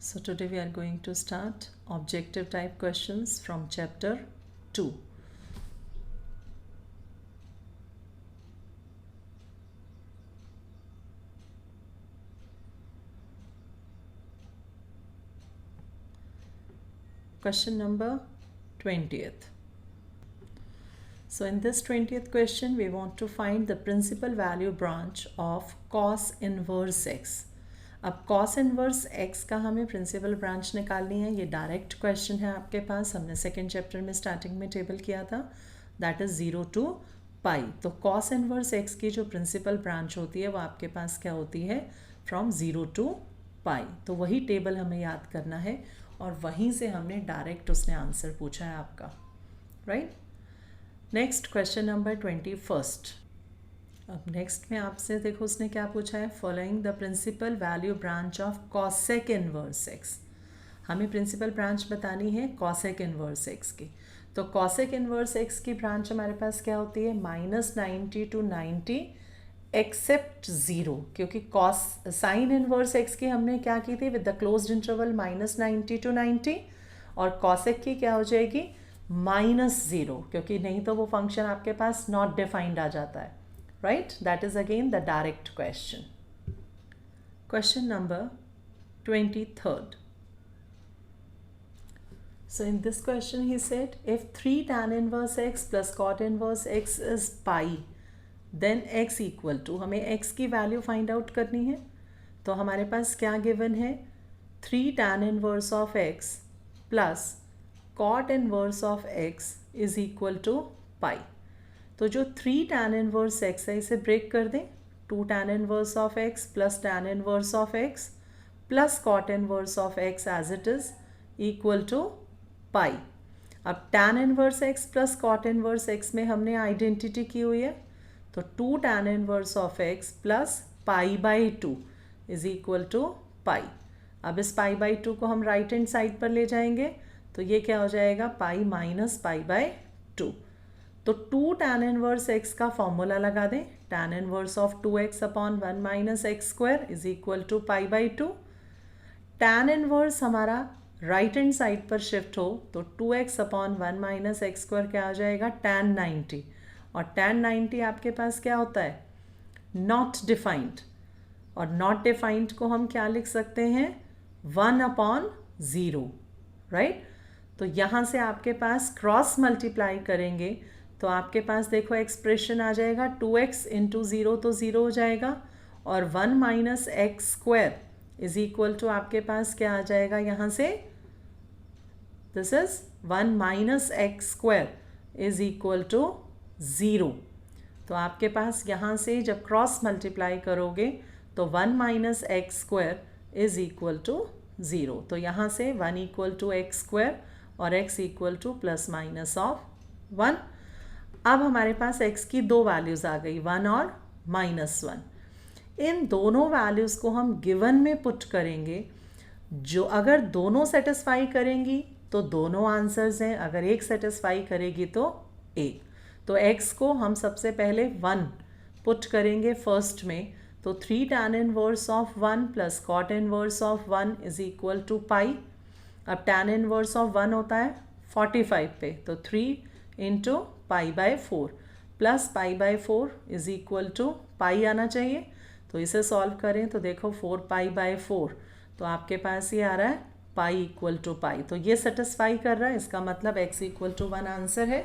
So today we are going to start objective type questions from chapter 2. Question number 20th. So in this 20th question we want to find the principal value branch of cos inverse x. अब cos inverse x का हमें principal branch निकालनी है. ये direct question है आपके पास. हमने second chapter में स्टार्टिंग में टेबल किया था. दैट इज़ 0 to पाई. तो cos इनवर्स x की जो प्रिंसिपल ब्रांच होती है वो आपके पास क्या होती है? फ्रॉम 0 to पाई. तो वही टेबल हमें याद करना है और वहीं से हमने डायरेक्ट उसने आंसर पूछा है आपका. राइट. Next question number 21. अब नेक्स्ट में आपसे देखो उसने क्या पूछा है. Following the principal value branch of cosec inverse x. हमें प्रिंसिपल ब्रांच बतानी है कॉसेक इनवर्स एक्स की. तो कॉसेक इनवर्स एक्स की ब्रांच हमारे पास क्या होती है? -90 to 90 एक्सेप्ट 0. क्योंकि कॉस साइन इनवर्स एक्स की हमने क्या की थी? With the closed interval -90 to 90. और कॉसेक की क्या हो जाएगी? -0. क्योंकि नहीं तो वो फंक्शन आपके पास नॉट डिफाइंड आ जाता है. Right? That is again the direct question. Question number 23rd. So in this question he said, if 3 tan inverse x plus cot inverse x is pi, then x equal to, हमें x की value find out करनी है. तो हमारे पास क्या given है? 3 tan inverse of x plus cot inverse of x is equal to pi. तो जो 3 tan इनवर्स x है इसे ब्रेक कर दें. 2 tan inverse of x plus tan inverse of x plus cot inverse of x as it is equal to pi. अब tan inverse x plus cot inverse x में हमने identity की हुई है. तो 2 tan inverse of x plus pi by 2 is equal to pi. अब इस पाई by 2 को हम राइट हैंड साइड पर ले जाएंगे तो ये क्या हो जाएगा? Pi minus pi by 2. तो 2 tan इनवर्स x का फॉर्मूला लगा दें. tan inverse of 2x upon 1 minus x square is equal to pi by 2. tan inverse हमारा राइट हैंड साइड पर शिफ्ट हो तो 2x upon 1 minus x square क्या आ जाएगा? tan 90. और tan 90 आपके पास क्या होता है? Not defined. और नॉट डिफाइंड को हम क्या लिख सकते हैं? 1 अपॉन 0. राइट. तो यहाँ से आपके पास क्रॉस मल्टीप्लाई करेंगे तो आपके पास देखो एक्सप्रेशन आ जाएगा 2x इंटू 0 तो 0 हो जाएगा और 1 minus x square is equal to आपके पास क्या आ जाएगा यहाँ से? This is 1 minus x square is equal to 0. तो आपके पास यहाँ से जब क्रॉस मल्टीप्लाई करोगे तो 1 minus x square is equal to 0. तो यहाँ से 1 इक्वल टू एक्स स्क्वायर और x equal to plus minus of 1. अब हमारे पास x की दो वैल्यूज़ आ गई, 1 और -1. इन दोनों वैल्यूज़ को हम गिवन में पुट करेंगे. जो अगर दोनों सेटिस्फाई करेंगी तो दोनों आंसर्स हैं. अगर एक सेटिस्फाई करेगी तो एक. तो x को हम सबसे पहले 1 पुट करेंगे फर्स्ट में. तो 3 tan inverse of 1 plus cot inverse of 1 is equal to pi. अब tan इनवर्स ऑफ 1 होता है 45 पे. तो 3 into pi by 4 plus pi by 4 is equal to pi आना चाहिए. तो इसे सॉल्व करें तो देखो 4 पाई बाय 4 तो आपके पास ये आ रहा है पाई इक्वल टू पाई. तो ये सेटिस्फाई कर रहा है. इसका मतलब x इक्वल टू 1 आंसर है.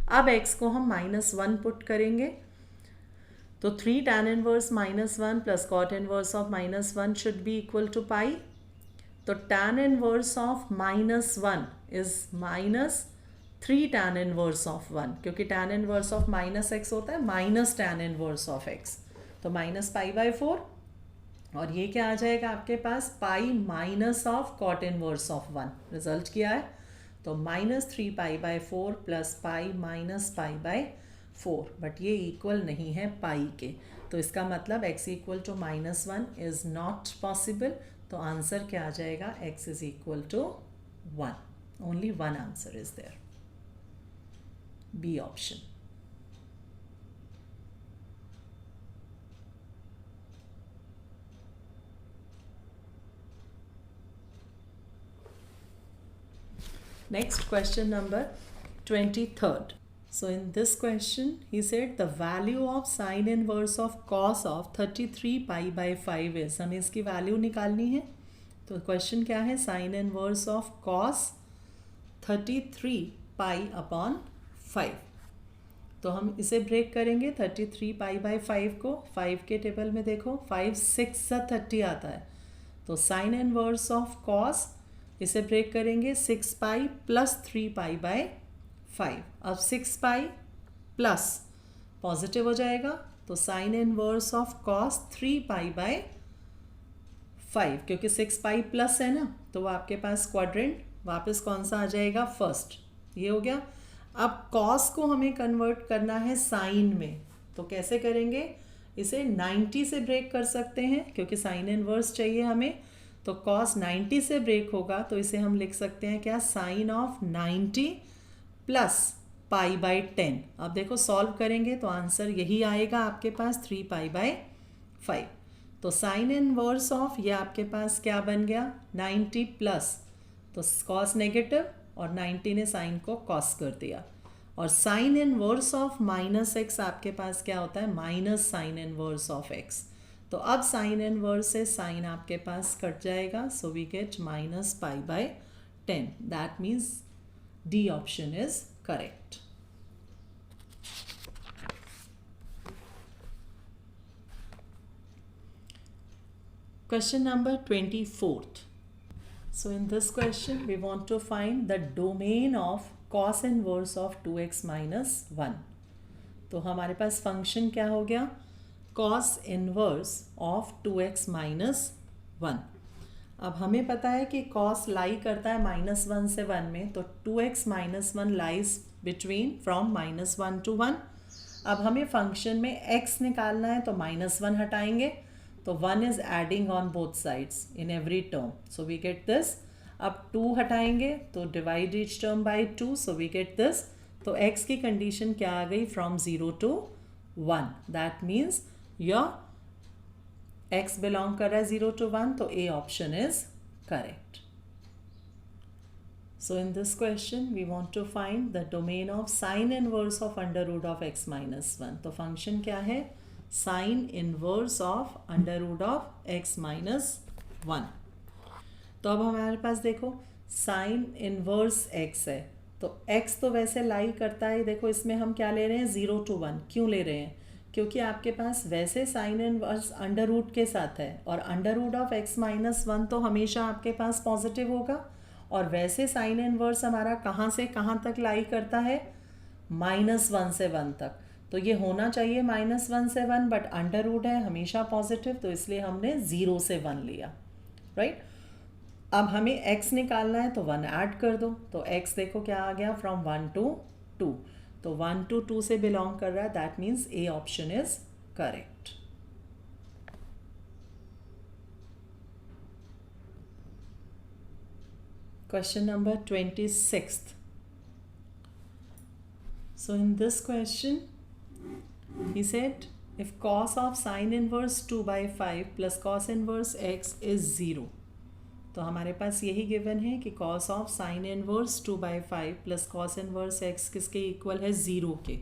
अब x को हम -1 पुट करेंगे तो 3 tan inverse -1 plus cot inverse of -1 should be equal to pi. तो tan inverse of -1 is -3 tan inverse of 1. क्योंकि tan इनवर्स ऑफ -x होता है minus tan inverse of x. तो माइनस पाई बाय 4 और ये क्या आ जाएगा आपके पास? Pi minus of cot inverse of 1. Result क्या है? तो -3 pi by 4 plus pi minus pi by 4. But ये इक्वल नहीं है पाई के. तो इसका मतलब x equal to -1 is not possible. तो आंसर क्या आ जाएगा? x is equal to 1. Only 1 answer is there. B option. Next question number 23rd. So in this question he said the value of sin inverse of cos of 33 pi by 5 is, हमें इसकी value निकालनी है. तो question क्या है, sin inverse of cos 33 pi upon 5. तो हम इसे ब्रेक करेंगे 33 पाई बाई 5 को. 5 के टेबल में देखो 5 6 30 आता है. तो साइन इनवर्स ऑफ कॉस इसे ब्रेक करेंगे 6 पाई प्लस 3 पाई बाय 5. अब 6 पाई प्लस पॉजिटिव हो जाएगा तो sine inverse of cos 3 pi bye 5, क्योंकि 6 पाई प्लस है ना तो वो आपके पास क्वाड्रेंट वापस कौन सा आ जाएगा, फर्स्ट. ये हो गया. अब कॉस को हमें कन्वर्ट करना है साइन में, तो कैसे करेंगे, इसे 90 से ब्रेक कर सकते हैं क्योंकि साइन इनवर्स चाहिए हमें. तो कॉस 90 से ब्रेक होगा तो इसे हम लिख सकते हैं क्या, sine of 90 plus pi by 10. अब देखो सॉल्व करेंगे तो आंसर यही आएगा आपके पास 3 पाई बाई 5. तो साइन इनवर्स ऑफ ये आपके पास क्या बन गया 90 प्लस, तो कॉस नेगेटिव और 90 ने साइन को कॉस कर दिया. और sign inverse of minus x आपके पास क्या होता है, minus sign inverse of x. तो अब साइन इनवर्स से साइन आपके पास कट जाएगा. So we get minus pi by 10. That means D option is correct. Question number 24th. So in this question we want to find the domain of cos inverse of 2x minus 1. तो हमारे पास function क्या हो गया, cos inverse of 2x minus 1. अब हमें पता है कि cos लाई करता है -1 से 1 में, तो 2x minus 1 lies between from -1 to 1. अब हमें फंक्शन में x निकालना है तो -1 हटाएंगे तो 1 is adding on both sides in every term. So we get this. अब 2 हटाएंगे तो divide each term by 2. So we get this. तो x की कंडीशन क्या आ गई, from 0 to 1. That means your x belong कर रहा है 0 to 1, तो A option is correct. So in this question we want to find the domain of sin inverse of under root of x minus 1. तो function क्या है, sine inverse of under root of x minus 1. तो अब हमारे पास देखो sine inverse x है, तो x तो वैसे लाई करता है. देखो इसमें हम क्या ले रहे हैं, 0 to 1. क्यों ले रहे हैं, क्योंकि आपके पास वैसे साइन इनवर्स अंडर रूट के साथ है और under root of x minus 1 तो हमेशा आपके पास पॉजिटिव होगा. और वैसे साइन इनवर्स हमारा कहाँ से कहाँ तक लाई करता है, -1 से 1 तक. तो ये होना चाहिए -1 से 1, बट अंडर रूट है हमेशा पॉजिटिव, तो इसलिए हमने 0 से 1 लिया. राइट. अब हमें x निकालना है तो 1 ऐड कर दो. तो x देखो क्या आ गया, फ्रॉम 1 to 2. तो 1 to 2 से बिलोंग कर रहा है. That means A option is correct. Question number 26th. So in this question he said if cos of sin inverse 2 by 5 plus cos inverse x is 0. तो हमारे पास यही गिवन है कि cos of sin inverse 2 by 5 plus cos inverse x किसके equal है, 0 के.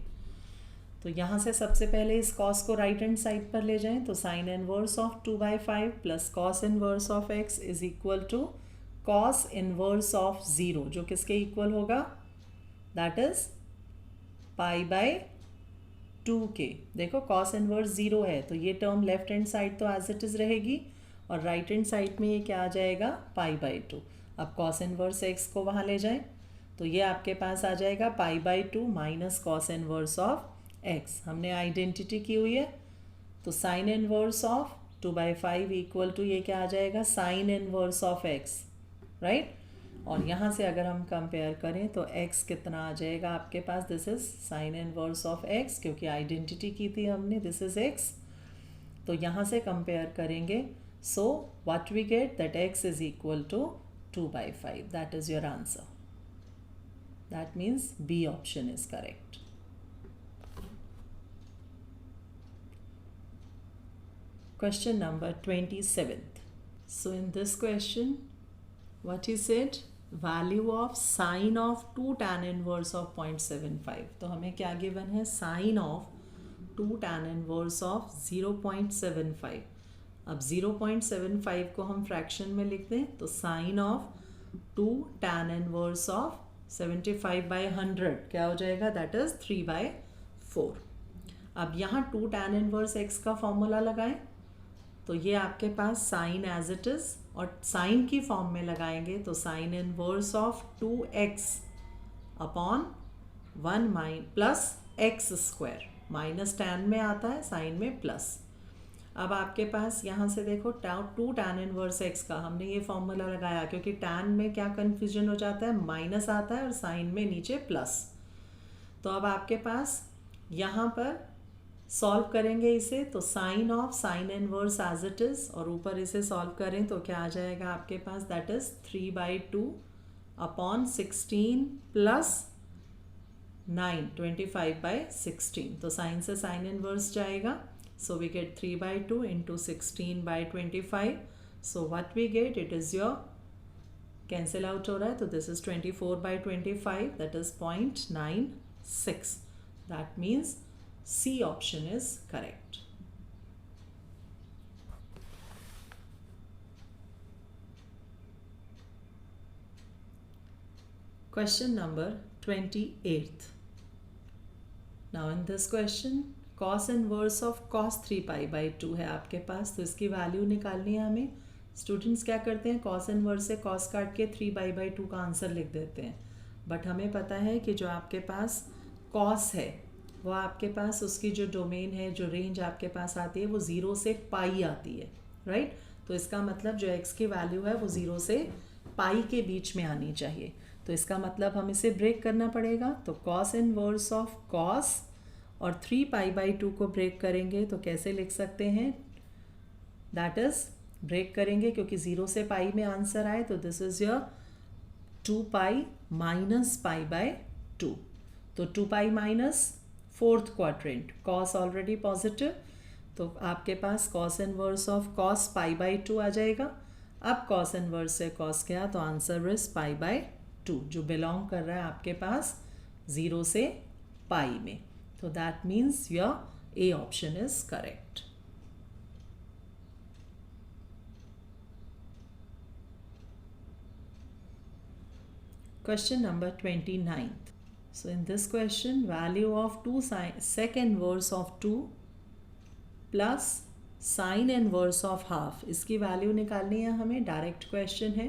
तो यहाँ से सबसे पहले इस cos को राइट हैंड साइड पर ले जाएं तो sin inverse of 2 by 5 plus cos inverse of x is equal to cos inverse of 0, जो किसके इक्वल होगा, दैट इज पाई बाय 2 के. देखो cos इनवर्स 0 है तो ये टर्म लेफ्ट हैंड साइड तो एज इट इज़ रहेगी और राइट हैंड साइड में ये क्या आ जाएगा, पाई बाय 2. अब cos इनवर्स x को वहाँ ले जाएं तो ये आपके पास आ जाएगा pi by 2 minus cos inverse of x. हमने आइडेंटिटी की हुई है तो sine inverse of 2 by 5 equal to ये क्या आ जाएगा, sine inverse of x. Right. और यहाँ से अगर हम कंपेयर करें तो x कितना आ जाएगा आपके पास, this is sine inverse of x, क्योंकि आइडेंटिटी की थी हमने, दिस इज x. तो यहाँ से कंपेयर करेंगे so what we get, that x is equal to 2 by 5. That is your answer. That means B option is correct. Question number 27th. So in this question what he said, value of sine of 2 tan inverse of 0.75। तो हमें क्या given है, sine of 2 tan inverse of 0.75। अब 0.75 को हम fraction में लिख दें तो sine of 2 tan inverse of 75/100 क्या हो जाएगा, दैट इज 3/4। अब यहाँ 2 tan इनवर्स x का फॉर्मूला लगाएं तो ये आपके पास साइन एज इट इज़, और साइन की फॉर्म में लगाएंगे तो sine inverse of 2x upon 1 plus x square, minus tan में आता है, साइन में प्लस। अब आपके पास यहाँ से देखो 2 tan इनवर्स x का हमने ये फॉर्मूला लगाया, क्योंकि टैन में क्या कन्फ्यूजन हो जाता है, माइनस आता है और साइन में नीचे प्लस। तो अब आपके पास यहाँ पर सॉल्व करेंगे इसे तो sine of sine inverse as it is, और ऊपर इसे सॉल्व करें तो क्या आ जाएगा आपके पास, दैट इज़ 3/2 अपॉन 16 प्लस 9 25/16। तो साइन से साइन इनवर्स जाएगा, so we get 3/2 into 16/25। So what we get, it is your, cancel out हो रहा है तो this is 24/25, that is 0.96। That means C option is correct. Question number 28th. Now in this question cos inverse of cos 3π/2 है आपके पास, तो इसकी value निकालनी है हमें। स्टूडेंट्स क्या करते हैं, cos इनवर्स से cos काट के 3π/2 का आंसर लिख देते हैं, बट हमें पता है कि जो आपके पास cos है वो आपके पास उसकी जो डोमेन है, जो रेंज आपके पास आती है वो 0 से पाई आती है, राइट। तो इसका मतलब जो x की वैल्यू है वो 0 से पाई के बीच में आनी चाहिए। तो इसका मतलब हम इसे ब्रेक करना पड़ेगा, तो cos इनवर्स ऑफ cos और 3π/2 को ब्रेक करेंगे तो कैसे लिख सकते हैं, दैट इज ब्रेक करेंगे क्योंकि 0 से पाई में आंसर आए तो दिस इज योर 2π माइनस π/2। तो 2π minus fourth quadrant, cos already positive, तो आपके पास cos इनवर्स ऑफ cos π/2 आ जाएगा। अब cos इनवर्स से cos गया तो आंसर इज π/2, जो बिलोंग कर रहा है आपके पास 0 से पाई में। तो that means your A option is correct. Question number 29th. So in this question, value of 2 sec inverse of 2 plus sin inverse of half, इसकी वैल्यू निकालनी है हमें, डायरेक्ट क्वेश्चन है।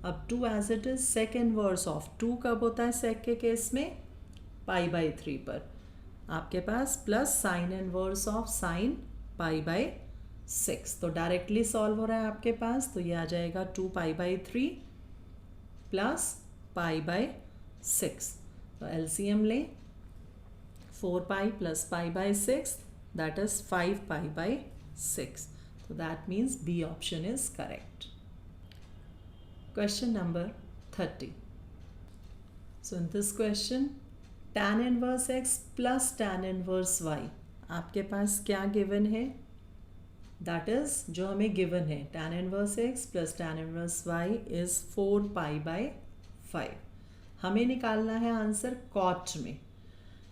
अब 2 as it is sec inverse of 2 कब होता है sec के केस में, π/3 पर आपके पास, plus sine inverse of sine π/6। तो डायरेक्टली सॉल्व हो रहा है आपके पास, तो ये आ जाएगा 2π/3 प्लस π/6। तो एलसीएम लें, 4π प्लस π/6, दैट इज 5π/6। तो that means B option is correct. Question number 30. So in this question tan inverse x plus tan inverse y, आपके पास क्या गिवन है, दैट इज जो हमें गिवन है tan inverse x plus tan inverse y is 4π/5। हमें निकालना है आंसर कॉट में,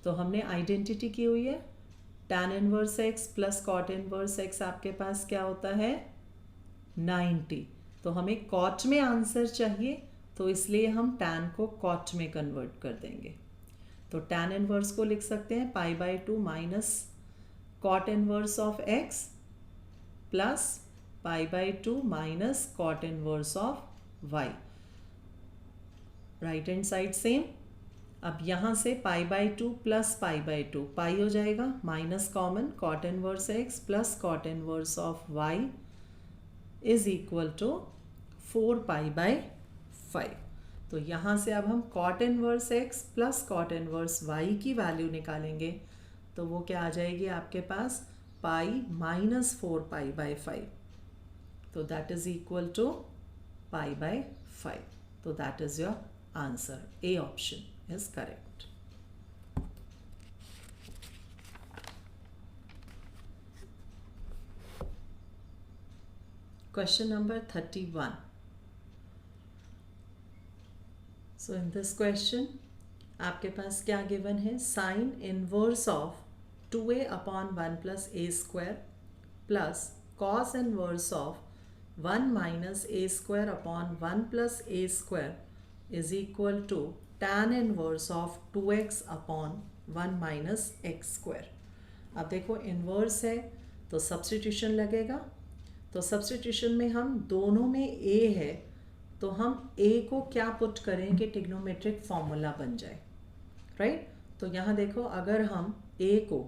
तो हमने आइडेंटिटी की हुई है tan inverse x plus cot inverse x आपके पास क्या होता है 90। तो हमें कॉट में आंसर चाहिए, तो इसलिए हम tan को कॉट में कन्वर्ट कर देंगे। तो tan इनवर्स को लिख सकते हैं π/2 minus cot inverse of x plus π/2 minus cot inverse of y, right hand side same. अब यहाँ से π/2 प्लस π/2 पाई हो जाएगा, minus common cot inverse x plus cot inverse of y is equal to 4π/5। तो यहाँ से अब हम cot inverse x plus cot inverse y की वैल्यू निकालेंगे, तो वो क्या आ जाएगी आपके पास पाई माइनस 4π/5, तो दैट इज इक्वल टू π/5। तो that is your answer, A option is correct. Question number 31. So in this question आपके पास क्या गिवन है, sine inverse of 2a upon 1 plus a square plus cos inverse of 1 minus a square upon 1 plus a square is equal to tan inverse of 2x upon 1 minus x square. अब देखो inverse है तो substitution लगेगा, तो substitution में हम दोनों में a है तो हम a को क्या पुट करें कि ट्रिग्नोमेट्रिक फॉर्मूला बन जाए, राइट। तो यहाँ देखो अगर हम a को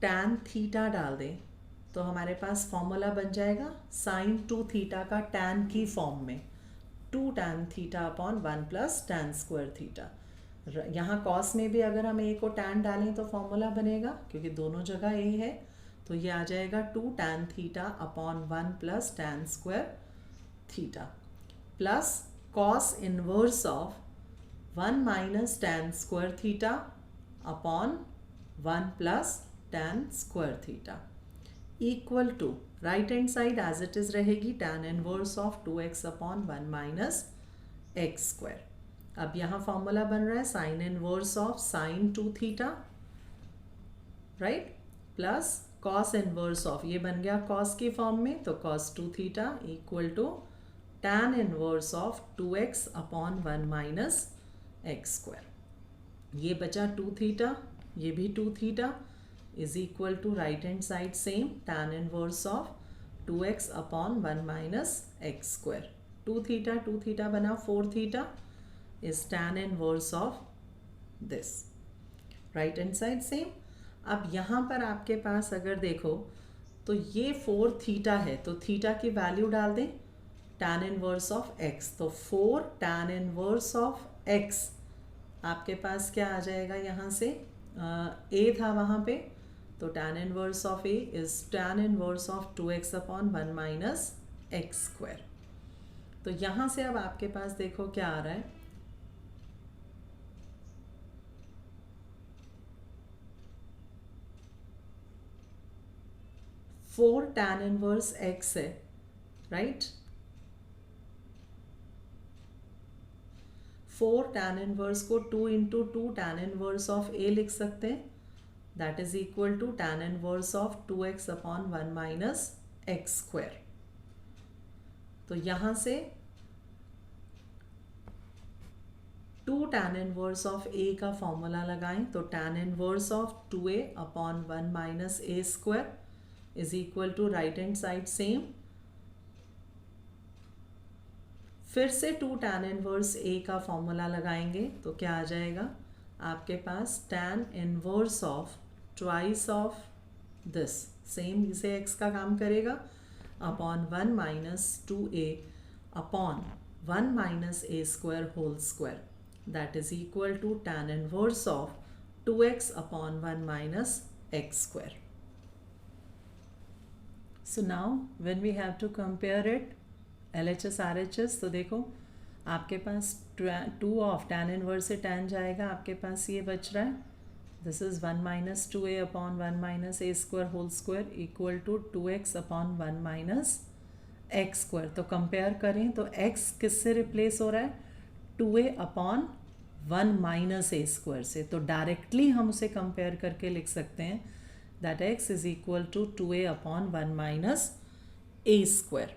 tan थीटा डाल दें तो हमारे पास फॉर्मूला बन जाएगा साइन 2 थीटा का tan की फॉर्म में 2 tan theta upon 1 plus tan square theta. यहाँ कॉस में भी अगर हम a को tan डालें तो फॉर्मूला बनेगा, क्योंकि दोनों जगह a है, तो ये आ जाएगा 2 tan theta upon 1 plus tan square theta plus cos inverse of 1 minus tan square theta upon 1 plus tan square theta equal to right hand side as it is रहेगी tan inverse of 2x upon 1 minus x square. अब यहाँ formula बन रहा है sine inverse of sine 2 theta, right, plus cos inverse of, ये बन गया cos की फॉर्म में तो cos 2 theta equal to tan inverse of 2x upon 1 minus x square. ये बचा 2 थीटा, ये भी 2 theta is equal to right hand side same tan inverse of 2x upon 1 minus x square. 2 theta बना 4 theta is tan inverse of this, right hand side same. अब यहाँ पर आपके पास अगर देखो तो ये 4 थीटा है तो थीटा की वैल्यू डाल दें tan इनवर्स ऑफ x, तो 4 tan इनवर्स ऑफ x आपके पास क्या आ जाएगा, यहाँ से a था वहाँ पे, तो tan inverse of a is tan inverse of 2x upon 1 minus x square. तो यहाँ से अब आपके पास देखो क्या आ रहा है, फोर tan इनवर्स x है, राइट, 4 tan इनवर्स को 2 into 2 tan inverse of a लिख सकते हैं, that is equal to tan inverse of 2x upon 1 minus x square. तो यहाँ से 2 tan इनवर्स ऑफ a का फॉर्मूला लगाएं तो tan inverse of 2a upon 1 minus a square is equal to right hand side same, फिर से 2 tan inverse a का formula लगाएंगे तो क्या आ जाएगा आपके पास tan inverse of twice of this, same इसे x का काम करेगा, upon 1 minus 2a upon 1 minus a square whole square, that is equal to tan inverse of 2x upon 1 minus x square. So now when we have to compare it LHS RHS, तो देखो आपके पास 2 of tan inverse से tan जाएगा, आपके पास ये बच रहा है, this is 1 minus 2a upon 1 minus a square whole square equal to 2x upon 1 minus x square. तो कंपेयर करें तो x किससे रिप्लेस हो रहा है, 2a upon 1 minus a square से, तो डायरेक्टली हम उसे कंपेयर करके लिख सकते हैं that x is equal to 2a upon 1 minus a square।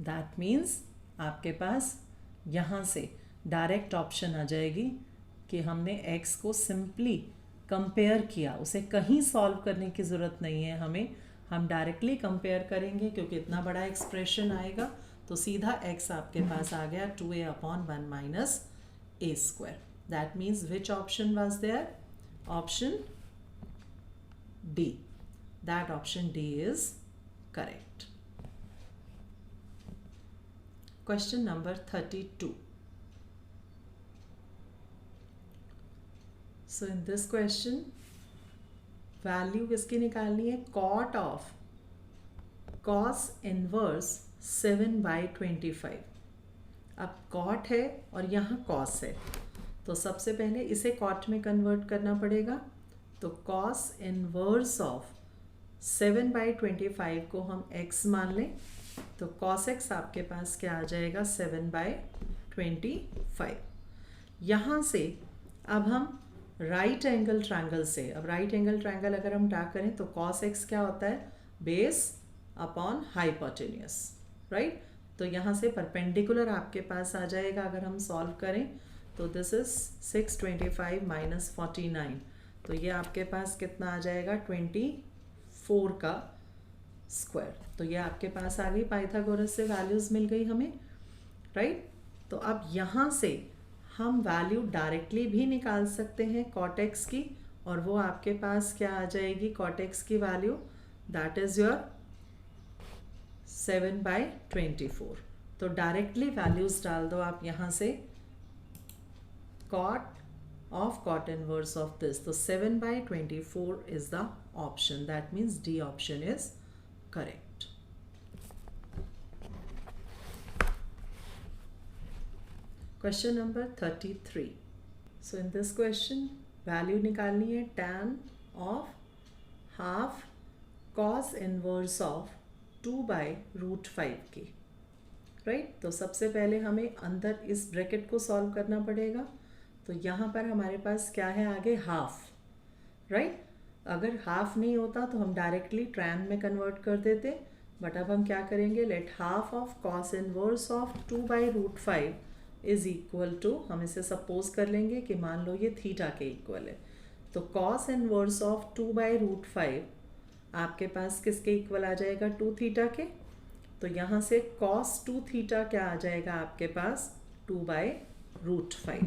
that means आपके पास यहाँ से डायरेक्ट ऑप्शन आ जाएगी कि हमने x को सिंपली कंपेयर किया, उसे कहीं सॉल्व करने की ज़रूरत नहीं है हमें, हम डायरेक्टली कंपेयर करेंगे क्योंकि इतना बड़ा एक्सप्रेशन आएगा, तो सीधा x आपके पास आ गया 2a upon 1 minus a square. That means which option was there, option D, that option D is correct. Question number 32. So in this question value किसकी निकालनी है, cot of cos inverse 7/25। अब cot है और यहाँ cos है, तो सबसे पहले इसे cot में कन्वर्ट करना पड़ेगा, तो cos इनवर्स ऑफ 7/25 को हम x मान लें तो cos x आपके पास क्या आ जाएगा 7/25। यहाँ से अब हम राइट एंगल ट्रायंगल से, अब राइट एंगल ट्रायंगल अगर हम ड्रा करें तो cos x क्या होता है, बेस अपॉन हाइपोटेन्यूस, राइट। तो यहाँ से परपेंडिकुलर आपके पास आ जाएगा अगर हम सॉल्व करें तो दिस इज 625 माइनस 49, तो ये आपके पास कितना आ जाएगा 24 का स्क्वायर। तो ये आपके पास आ गई, पाइथागोरस से वैल्यूज़ मिल गई हमें, राइट। तो अब यहाँ से हम वैल्यू डायरेक्टली भी निकाल सकते हैं cot x की, और वो आपके पास क्या आ जाएगी cot x की वैल्यू, दैट इज़ योर 7/24। तो डायरेक्टली वैल्यूज़ डाल दो आप यहाँ से, cot inverse of this, तो 7/24 is the option, that means D option is correct. Question number 33. So in this question value निकालनी है tan of half cos inverse of 2/√5 की, राइट। तो सबसे पहले हमें अंदर इस ब्रैकेट को सॉल्व करना पड़ेगा। तो यहाँ पर हमारे पास क्या है आगे, हाफ, राइट। अगर हाफ नहीं होता तो हम डायरेक्टली ट्रायन में कन्वर्ट कर देते, बट अब हम क्या करेंगे, let half of cos inverse of 2/√5 is equal to, हम इसे सपोज कर लेंगे कि मान लो ये थीटा के इक्वल है। तो cos इनवर्स ऑफ 2/√5 आपके पास किसके इक्वल आ जाएगा, 2 थीटा के। तो यहाँ से cos 2 थीटा क्या आ जाएगा आपके पास, 2/√5,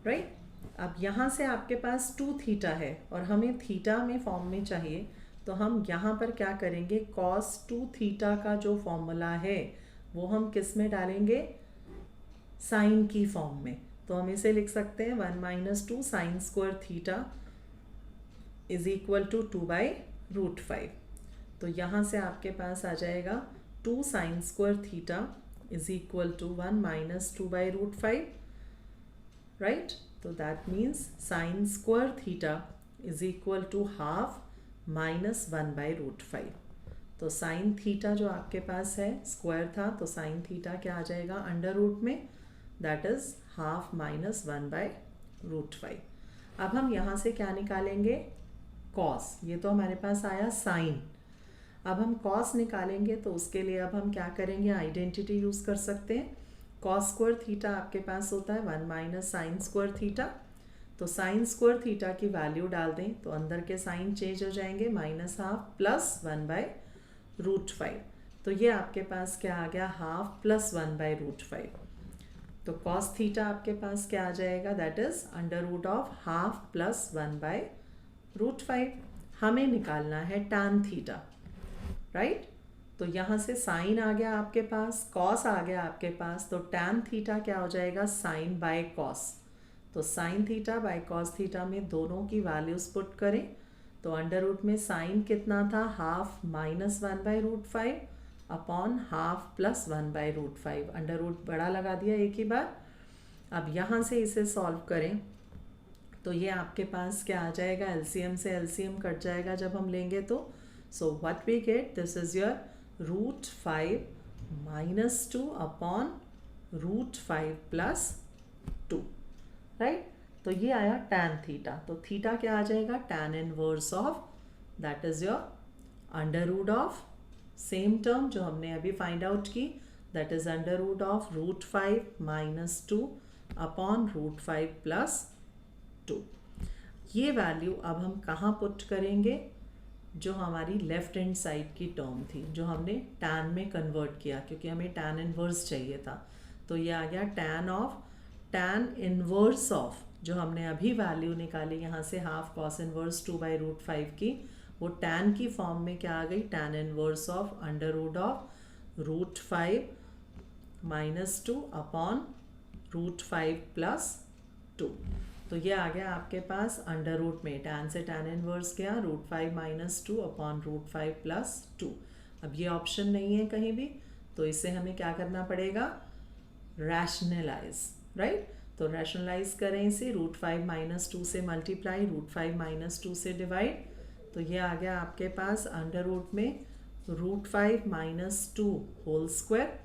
राइट। अब यहाँ से आपके पास 2 थीटा है और हमें थीटा में फॉर्म में चाहिए, तो हम यहाँ पर क्या करेंगे, cos 2 थीटा का जो फॉर्मूला है वो हम किस में डालेंगे, साइन की फॉर्म में। तो हम इसे लिख सकते हैं 1 - 2 sine square theta is equal to 2/√5। तो यहाँ से आपके पास आ जाएगा 2 sine square theta is equal to 1 - 2/√5, right. तो that means sine square theta is equal to half minus 1/√5। तो साइन थीटा जो आपके पास है स्क्वायर था, तो साइन थीटा क्या आ जाएगा अंडर रूट में, दैट इज हाफ माइनस 1/√5। अब हम यहाँ से क्या निकालेंगे, कॉस, ये तो हमारे पास आया साइन। अब हम कॉस निकालेंगे तो उसके लिए अब हम क्या करेंगे, आइडेंटिटी यूज़ कर सकते हैं। कॉस स्क्वायर थीटा आपके पास होता है 1 - साइन स्क्वायर थीटा। तो साइन स्क्वायर थीटा की वैल्यू डाल दें तो अंदर के साइन चेंज हो जाएंगे, -हाफ प्लस 1/√5। तो ये आपके पास क्या आ गया, हाफ प्लस 1/√5। तो कॉस थीटा आपके पास क्या आ जाएगा, that is under root of half plus 1/√5। हमें निकालना है टैन थीटा, राइट। तो यहाँ से साइन आ गया आपके पास, कॉस आ गया आपके पास, तो टैन थीटा क्या हो जाएगा, साइन बाय कॉस। तो sine theta by cos theta में दोनों की वैल्यूज पुट करें तो अंडर रूट में साइन कितना था, half minus 1/√5 upon half plus 1/√5। Under root बड़ा लगा दिया एक ही बार। अब यहाँ से इसे सॉल्व करें तो ये आपके पास क्या आ जाएगा, एलसीएम से एलसीएम कट जाएगा जब हम लेंगे तो। So what we get, this is your √5 - 2 upon √5 + 2, right. तो ये आया टैन थीटा। तो थीटा क्या आ जाएगा, tan inverse of, that is your under root of same term जो हमने अभी फाइंड आउट की, that is under root of √5 - 2 upon √5 + 2। ये वैल्यू अब हम कहाँ पुट करेंगे, जो हमारी लेफ्ट हैंड साइड की टर्म थी जो हमने टैन में कन्वर्ट किया, क्योंकि हमें टैन इनवर्स चाहिए था। तो ये आ गया टैन इनवर्स ऑफ, जो हमने अभी वैल्यू निकाली यहाँ से हाफ कॉस इनवर्स 2/√5 की, वो टैन की फॉर्म में क्या आ गई, tan inverse of under root of √5 - 2 upon √5 + 2। तो ये आ गया आपके पास अंडर रूट में, टैन से टैन इनवर्स गया, √5 - 2 अपॉन √5 + 2। अब ये ऑप्शन नहीं है कहीं भी, तो इसे हमें क्या करना पड़ेगा, रैशनलाइज, राइट। तो रैशनलाइज करें इसे, √5 - 2 से मल्टीप्लाई, √5 - 2 से डिवाइड, तो ये आ गया आपके पास अंडर रूट में √5 - 2 होल स्क्वायर,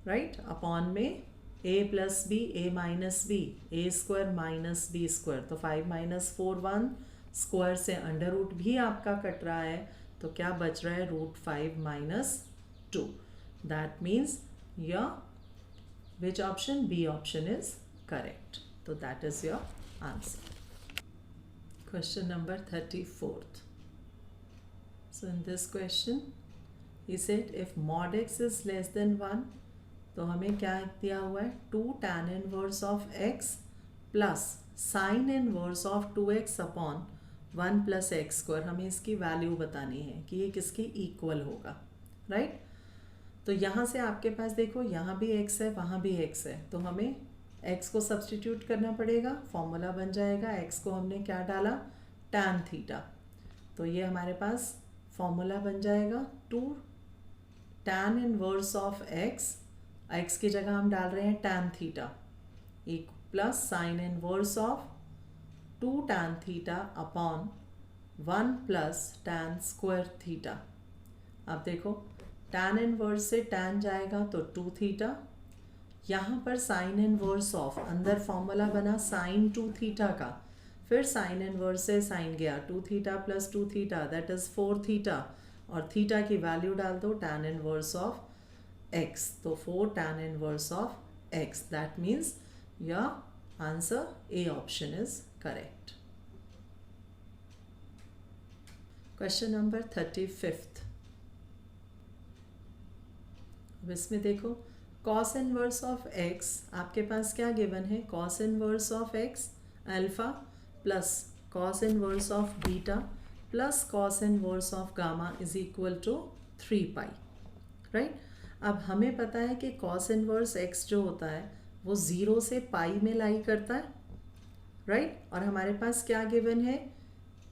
राइट, अपॉन में ए प्लस बी, ए माइनस बी, ए स्क्वायर माइनस बी स्क्वायर, तो 5 माइनस 4 1, स्क्वायर से अंडर रूट भी आपका कट रहा है, तो क्या बच रहा है, √5 minus 2. That means your which option, B option is correct. तो that is your answer. Question number 34th. So in this question, he said if mod x is less than 1, तो हमें क्या दिया हुआ है, 2 tan inverse of x plus sin inverse of 2x upon 1 plus x square. हमें इसकी value बतानी है कि ये किसके इक्वल होगा, राइट. तो यहाँ से आपके पास देखो, यहाँ भी x है, वहाँ भी x है, तो हमें x को सब्सटीट्यूट करना पड़ेगा. फॉर्मूला बन जाएगा, x को हमने क्या डाला, tan थीटा, तो ये हमारे पास फॉर्मूला बन जाएगा 2 tan इनवर्स ऑफ x की जगह हम डाल रहे हैं tan theta, plus sine inverse of 2 tan theta upon 1 plus tan square theta. अब देखो tan इनवर्स से tan जाएगा तो 2 थीटा, यहाँ पर साइन इनवर्स ऑफ, अंदर फॉर्मूला बना साइन 2 थीटा का, फिर साइन इनवर्स से साइन गया, 2 theta plus 2 theta that is 4 theta, और थीटा की वैल्यू डाल दो tan इनवर्स ऑफ x, तो 4 tan inverse of x. That means your answer A option is correct. Question number 35th. अब इसमें देखो, cos इनवर्स ऑफ x, आपके पास क्या गिवन है, cos inverse of x alpha plus cos inverse of beta plus cos inverse of gamma is equal to 3 pi, right. अब हमें पता है कि cos इनवर्स x जो होता है वो 0 से पाई में लाई करता है, राइट. और हमारे पास क्या गिवन है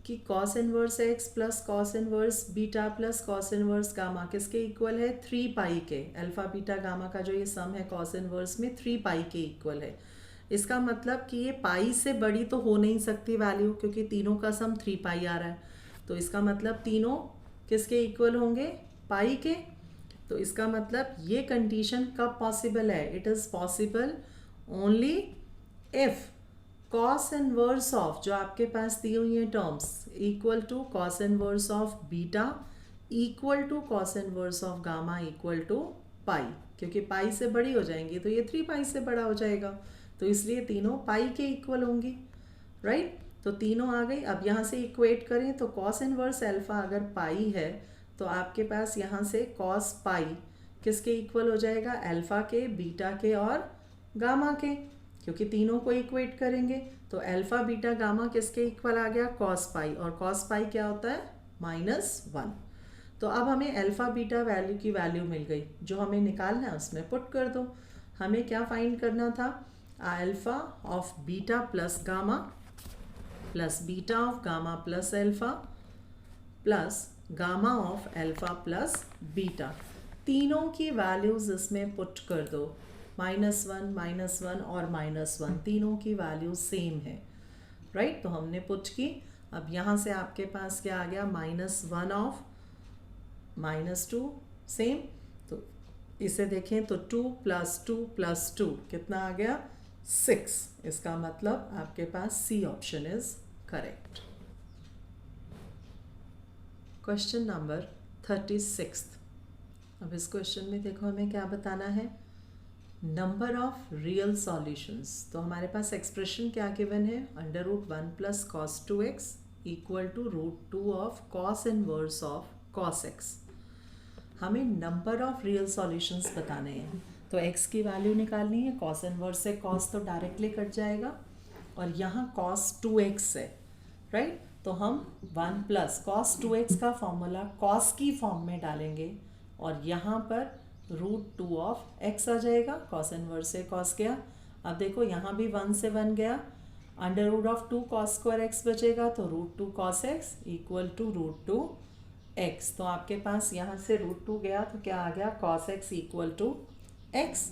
कि cos inverse x plus cos inverse beta plus cos inverse gamma किसके इक्वल है, 3 पाई के. अल्फा बीटा गामा का जो ये सम है cos इनवर्स में 3 पाई के इक्वल है. इसका मतलब कि ये पाई से बड़ी तो हो नहीं सकती वैल्यू, क्योंकि तीनों का सम 3 पाई आ रहा है, तो इसका मतलब तीनों किसके इक्वल होंगे, पाई के. तो इसका मतलब ये कंडीशन कब पॉसिबल है, it is possible only if cos inverse of, जो आपके पास दी हुई है terms, equal to cos inverse of beta equal to cos inverse of gamma equal to pi, क्योंकि पाई से बड़ी हो जाएंगी तो ये 3 पाई से बड़ा हो जाएगा, तो इसलिए तीनों पाई के इक्वल होंगी, राइट. तो तीनों आ गई. अब यहाँ से इक्वेट करें तो cos इनवर्स अल्फा अगर पाई है तो आपके पास यहाँ से cos पाई किसके इक्वल हो जाएगा, अल्फा के, बीटा के और गामा के, क्योंकि तीनों को इक्वेट करेंगे. तो अल्फा बीटा गामा किसके इक्वल आ गया, cos पाई, और cos पाई क्या होता है, -1. तो अब हमें अल्फा बीटा वैल्यू की वैल्यू मिल गई, जो हमें निकालना है उसमें पुट कर दो. हमें क्या फाइंड करना था, alpha of beta plus gamma plus beta of gamma plus alpha plus gamma of alpha plus beta, तीनों की वैल्यूज इसमें पुट कर दो. -1 और -1 तीनों की वैल्यू सेम है, राइट. तो हमने पुट की. अब यहाँ से आपके पास क्या आ गया, -1 ऑफ -2 सेम, तो इसे देखें तो 2 + 2 + 2 कितना आ गया, 6. इसका मतलब आपके पास C option is correct. Question number 36. अब इस क्वेश्चन में देखो हमें क्या बताना है, नंबर ऑफ रियल सॉल्यूशंस. तो हमारे पास एक्सप्रेशन क्या गिवन है, √1 + cos 2x equal to √2 of cos inverse of cos x. हमें नंबर ऑफ रियल सॉल्यूशंस बताने हैं, तो x की वैल्यू निकालनी है. cos इनवर्स से cos तो डायरेक्टली कट जाएगा, और यहाँ cos 2x है, राइट. तो हम 1 + cos 2x का फॉर्मूला cos की फॉर्म में डालेंगे, और यहाँ पर √2 ऑफ x आ जाएगा. cos इनवर्स से cos गया. अब देखो यहाँ भी 1 से 1 गया, √2 cos स्क्वायर x बचेगा, तो √2 cos x equal to √2 x. तो आपके पास यहाँ से √2 गया तो क्या आ गया, cos x equal to x.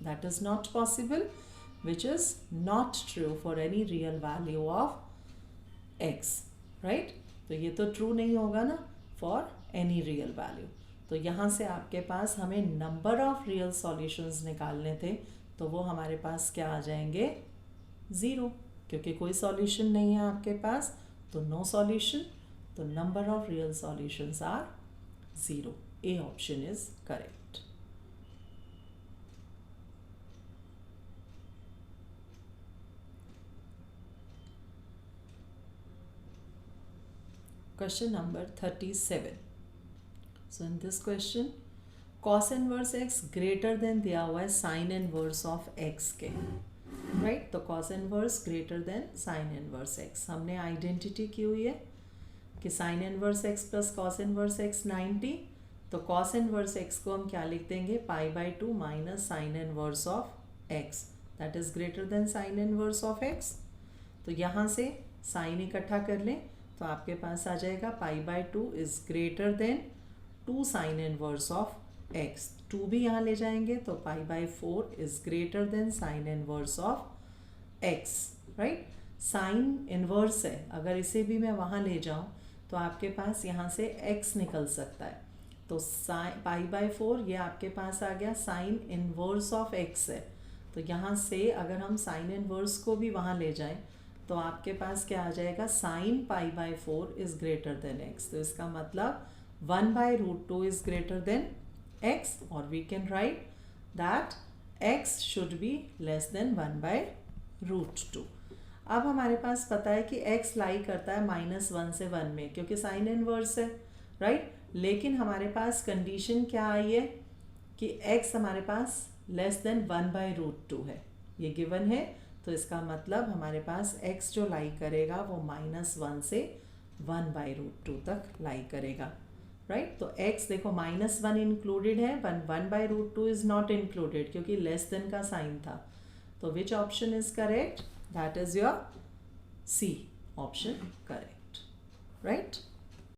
That is not possible, which is not true for any real value of x, right. तो ये तो ट्रू नहीं होगा ना फॉर एनी रियल वैल्यू. तो यहाँ से आपके पास हमें नंबर ऑफ रियल सॉल्यूशंस निकालने थे, तो वो हमारे पास क्या आ जाएंगे, 0, क्योंकि कोई सॉल्यूशन नहीं है आपके पास, तो नो सॉल्यूशन, तो number of real solutions are 0. A option is correct. Question number 37. So in this question, cos inverse x greater than दिया हुआ है sin inverse of x के, right? तो cos inverse greater than sin inverse x. हमने identity की हुई है कि sin inverse x plus cos inverse x 90, तो cos inverse x को हम क्या लिख देंगे, π/2 minus sin inverse of x, that is greater than sin inverse of x. तो यहाँ से sin इकट्ठा कर लें तो आपके पास आ जाएगा π/2 is greater than 2 sine inverse of x. 2 भी यहाँ ले जाएंगे तो π/4 is greater than sine inverse of x, right. Sine inverse है, अगर इसे भी मैं वहाँ ले जाऊँ तो आपके पास यहाँ से x निकल सकता है, तो π/4 ये आपके पास आ गया साइन इनवर्स ऑफ x है. तो यहाँ से अगर हम साइन इनवर्स को भी वहाँ ले जाएं तो आपके पास क्या आ जाएगा, sine π/4 is greater than x. तो इसका मतलब 1/√2 इज ग्रेटर देन x, और we can write that x should be less than 1/√2. अब हमारे पास पता है कि x लाई करता है -1 से 1 में, क्योंकि साइन इनवर्स है, राइट. लेकिन हमारे पास कंडीशन क्या आई है कि x हमारे पास लेस देन 1/√2 है, ये गिवन है. तो इसका मतलब हमारे पास x जो लाई करेगा वो -1 से 1/√2 तक लाई करेगा, राइट. तो x देखो -1 इंक्लूडेड है, 1/√2 इज नॉट इंक्लूडेड क्योंकि लेस देन का साइन था. तो which option is correct, that is your C option correct, right.